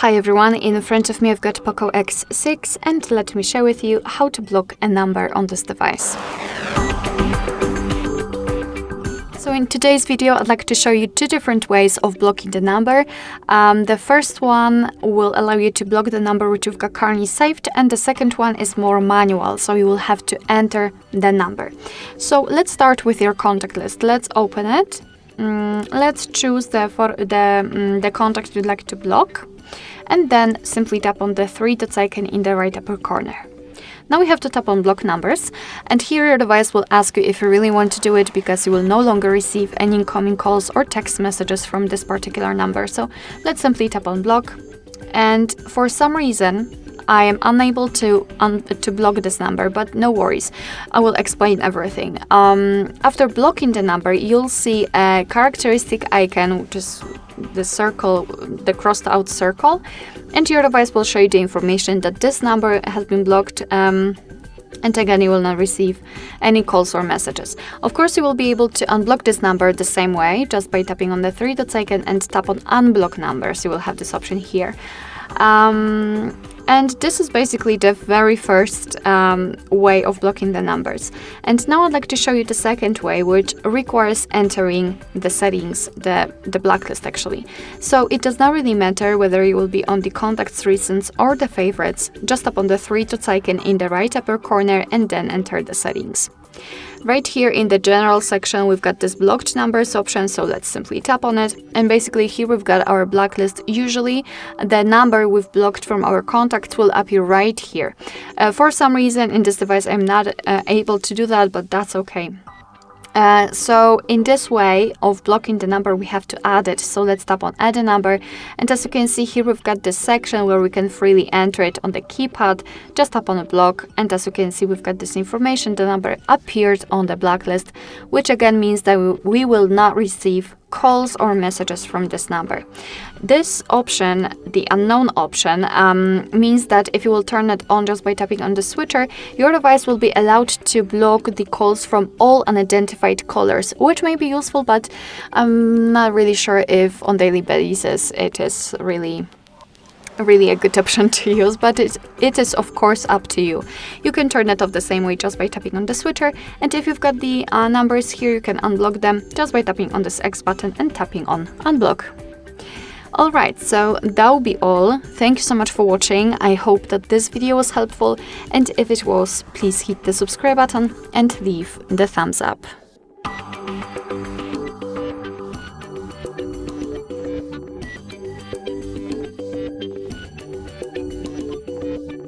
Hi everyone, in front of me I've got POCO X6 and let me share with you how to block a number on this device. So in today's video I'd like to show you two different ways of blocking the number. The first one will allow you to block the number which you've got currently saved, and the second one is more manual, so you will have to enter the number. So let's start with your contact list. Let's open it. Let's choose the contact you'd like to block, and then simply tap on the three dots icon in the right upper corner. Now we have to tap on block numbers, and here your device will ask you if you really want to do it, because you will no longer receive any incoming calls or text messages from this particular number. So let's simply tap on block, and for some reason I am unable to block this number, but no worries, I will explain everything. After blocking the number, you'll see a characteristic icon, which is the circle, the crossed out circle, and your device will show you the information that this number has been blocked, and again you will not receive any calls or messages. Of course, you will be able to unblock this number the same way, just by tapping on the three dots icon and tap on unblock numbers. You will have this option here. And this is basically the very first way of blocking the numbers. And now I'd like to show you the second way, which requires entering the settings, the blacklist actually. So it does not really matter whether you will be on the contacts, recents or the favorites. Just tap on the three dots icon in the right upper corner and then enter the settings. Right here in the general section we've got this blocked numbers option, so let's simply tap on it, and basically here we've got our blacklist. Usually the number we've blocked from our contacts will appear right here. For some reason in this device I'm not able to do that, but that's okay. So in this way of blocking the number we have to add it. So let's tap on add a number, and as you can see here we've got this section where we can freely enter it on the keypad. Just tap on a block, and as you can see we've got this information. The number appeared on the blacklist, which again means that we will not receive calls or messages from this number. This option, the unknown option, means that if you will turn it on just by tapping on the switcher, your device will be allowed to block the calls from all unidentified callers, which may be useful, but I'm not really sure if on daily basis it is really a good option to use, but it is of course up to you. You can turn it off the same way just by tapping on the switcher, and if you've got the numbers here you can unblock them just by tapping on this X button and tapping on unblock. Alright, so that will be all. Thank you so much for watching. I hope that this video was helpful, and if it was, please hit the subscribe button and leave the thumbs up.